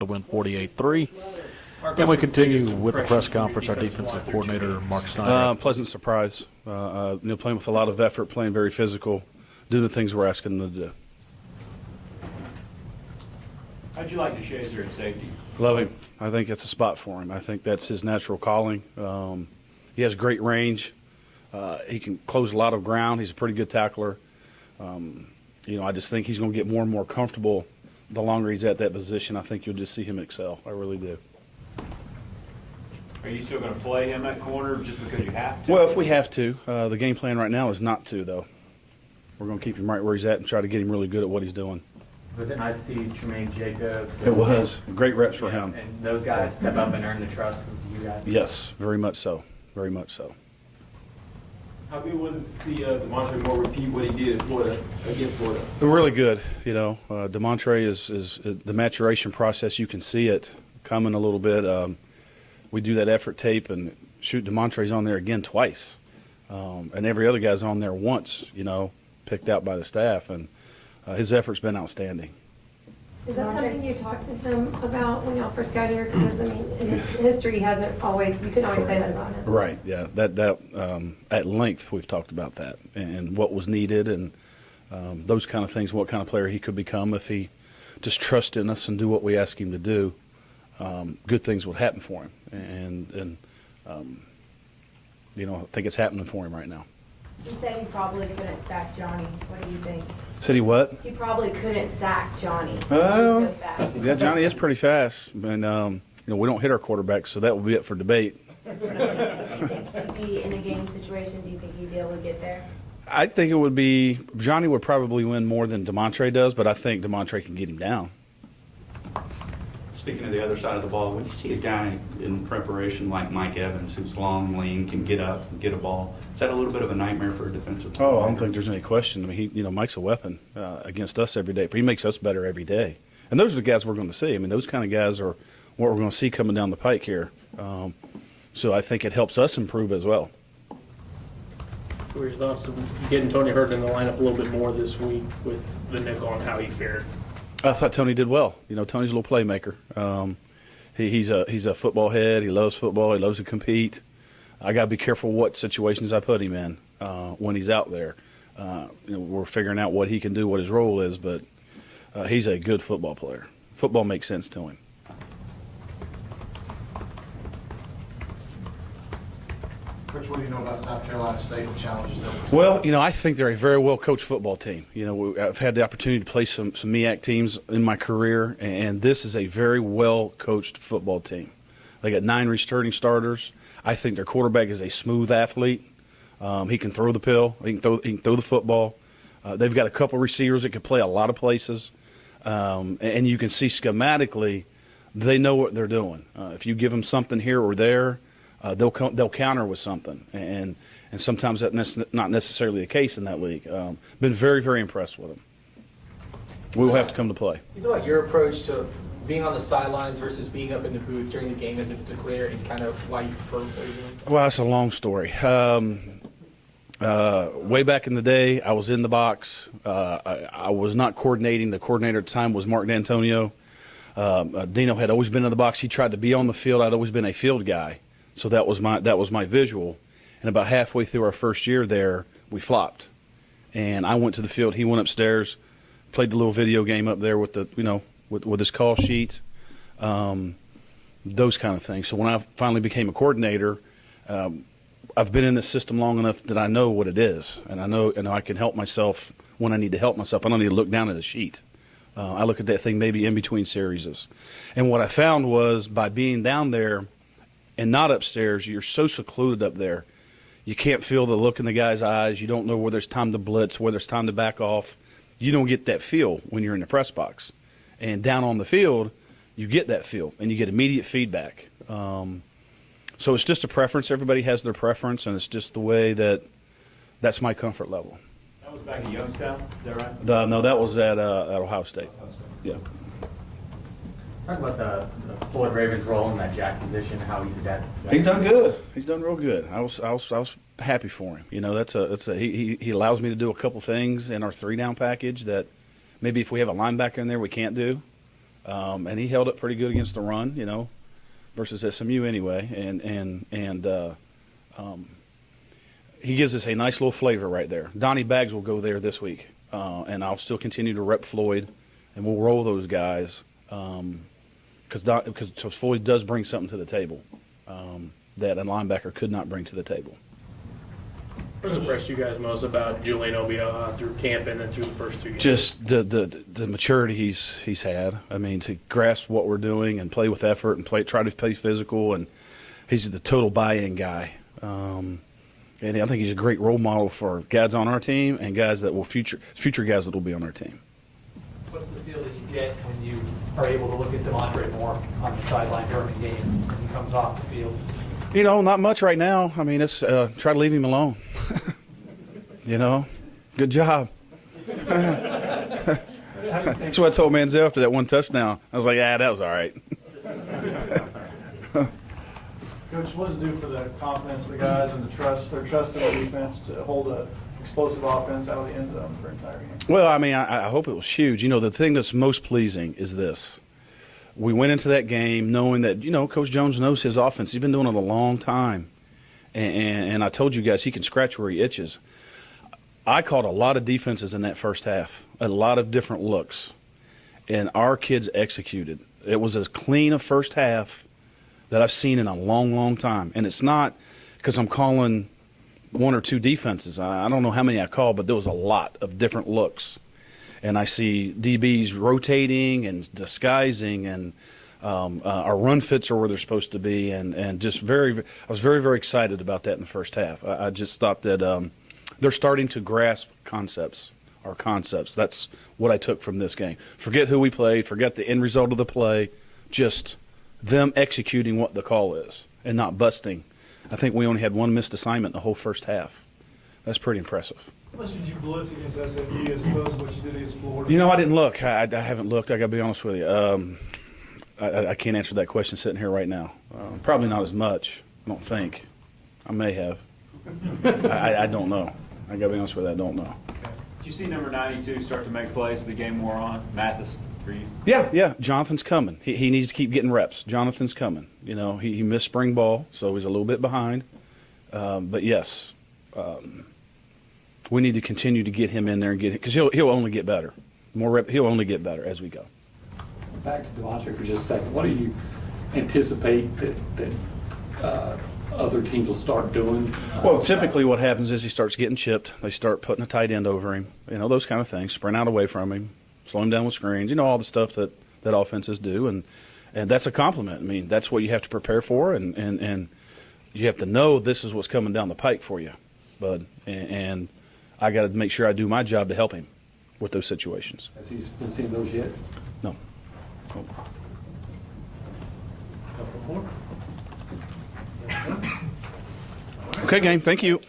to win 48-3. And we continue with the press conference. Our defensive coordinator, Mark Snyder. Pleasant surprise. Playing with a lot of effort, playing very physical, doing the things we're asking them to do. How'd you like to Shazer at safety? Love him. I think it's a spot for him. I think that's his natural calling. He has great range. He can close a lot of ground. He's a pretty good tackler. I just think he's going to get more and more comfortable the longer he's at that position. I think you'll just see him excel. I really do. Are you still going to play him at corner just because you have to? Well, if we have to. The game plan right now is not to, though. We're going to keep him right where he's at and try to get him really good at what he's doing. Was it nice to see Tremaine Jacobs? It was. Great reps for him. And those guys step up and earn the trust with you guys? Yes, very much so. Very much so. How good was it to see DeMontre Moore repeat what he did in Florida against Florida? Really good. DeMontre is the maturation process. You can see it coming a little bit. We do that effort tape and shoot. DeMontre's on there again twice, and every other guy's on there once. Picked out by the staff, and his effort's been outstanding. Is that something you talked to him about when y'all first got here? Because, in his history, he hasn't always, you couldn't always say that about him. Right, yeah. That at length we've talked about that and what was needed and those kind of things, what kind of player he could become if he just trust in us and do what we ask him to do. Good things would happen for him. And I think it's happening for him right now. He said he probably couldn't sack Johnny. What do you think? Said he what? He probably couldn't sack Johnny. Oh, He's so fast. yeah, Johnny is pretty fast. And, we don't hit our quarterbacks, so that will be up for debate. Do you think he'd be in a game situation? Do you think he'd be able to get there? I think it would be – Johnny would probably win more than DeMontre does, but I think DeMontre can get him down. Speaking of the other side of the ball, when you see a guy in preparation like Mike Evans, who's long, lean, can get up and get a ball, is that a little bit of a nightmare for a defensive player? Oh, I don't think there's any question. Mike's a weapon against us every day, but he makes us better every day. And those are the guys we're going to see. Those kind of guys are what we're going to see coming down the pike here. So I think it helps us improve as well. What were your thoughts of getting Tony Hurt in the lineup a little bit more this week with the nickel and how he fared? I thought Tony did well. Tony's a little playmaker. He's a football head. He loves football. He loves to compete. I got to be careful what situations I put him in when he's out there. We're figuring out what he can do, what his role is, but he's a good football player. Football makes sense to him. Coach, what do you know about South Carolina State and the challenges there? Well, I think they're a very well-coached football team. I've had the opportunity to play some MEAC teams in my career, and this is a very well-coached football team. They got 9 returning starters. I think their quarterback is a smooth athlete. He can throw the pill. He can throw the football. They've got a couple receivers that can play a lot of places, and you can see schematically they know what they're doing. If you give them something here or there, they'll counter with something, and sometimes that's not necessarily the case in that league. Been very, very impressed with them. We will have to come to play. You talk about your approach to being on the sidelines versus being up in the booth during the game as if it's a clear, and kind of why you prefer what you're doing? Well, that's a long story. Way back in the day, I was in the box. I was not coordinating. The coordinator at the time was Mark D'Antonio. Dino had always been in the box. He tried to be on the field. I'd always been a field guy. So that was my visual, and about halfway through our first year there, we flopped, and I went to the field. He went upstairs, played the little video game up there with the with his call sheet, those kind of things. So when I finally became a coordinator, I've been in this system long enough that I know what it is, and I know I can help myself when I need to help myself. I don't need to look down at a sheet. I look at that thing maybe in between series, and what I found was by being down there and not upstairs, you're so secluded up there. You can't feel the look in the guy's eyes. You don't know where there's time to blitz, where there's time to back off. You don't get that feel when you're in the press box. And down on the field, you get that feel, and you get immediate feedback. So it's just a preference. Everybody has their preference, and it's just the way that's my comfort level. That was back at Youngstown, is that right? No, that was at Ohio State. Yeah. Talk about the Floyd Ravens' role in that jack position, how he's adapted. He's done good. He's done real good. I was happy for him. He allows me to do a couple things in our 3-down package that maybe if we have a linebacker in there we can't do. and he held up pretty good against the run, versus SMU anyway. And he gives us a nice little flavor right there. Donnie Baggs will go there this week, and I'll still continue to rep Floyd, and we'll roll those guys because Floyd does bring something to the table that a linebacker could not bring to the table. What's impressed you guys most about Julian Obioha through camp and then through the first 2 games? Just the maturity he's had. I mean, to grasp what we're doing and play with effort and try to play physical, and he's the total buy-in guy. And I think he's a great role model for guys on our team and guys that will future guys that will be on our team. What's the feel that you get when you are able to look at Demontre more on the sideline during the game when he comes off the field? Not much right now. I mean, it's try to leave him alone. Good job. That's what I told Manziel after that one touchdown. I was like, that was all right. Coach, what does it do for the confidence of the guys and their trust in the defense to hold an explosive offense out of the end zone for an entire game? Well, I mean, I hope it was huge. The thing that's most pleasing is this. We went into that game knowing that, Coach Jones knows his offense. He's been doing it a long time. And I told you guys he can scratch where he itches. I caught a lot of defenses in that first half, a lot of different looks. And our kids executed. It was as clean a first half that I've seen in a long, long time. And it's not because I'm calling one or two defenses. I don't know how many I called, but there was a lot of different looks. And I see DBs rotating and disguising, and our run fits are where they're supposed to be, and just I was very, very excited about that in the first half. I just thought that they're starting to grasp our concepts. That's what I took from this game. Forget who we played, forget the end result of the play, just them executing what the call is and not busting. I think we only had one missed assignment the whole first half. That's pretty impressive. How much did you blitz against SMU as opposed to what you did against Florida? I didn't look. I haven't looked. I got to be honest with you. I can't answer that question sitting here right now. Probably not as much. I don't think. I may have. I don't know. I got to be honest with you. I don't know. Did you see number 92 start to make plays as the game wore on? Mathis, for you? Yeah. Jonathan's coming. He needs to keep getting reps. Jonathan's coming. He missed spring ball, so he's a little bit behind. But yes. We need to continue to get him in there and get him, because he'll only get better. He'll only get better as we go. Back to Demontre for just a second. What do you anticipate that other teams will start doing? Well, typically what happens is he starts getting chipped. They start putting a tight end over him. Those kind of things. Sprint out away from him, slow him down with screens. All the stuff that offenses do, and that's a compliment. I mean, that's what you have to prepare for, and you have to know this is what's coming down the pike for you, bud. And I got to make sure I do my job to help him with those situations. Has he been seeing those yet? No. Couple more. Okay, gang. Thank you.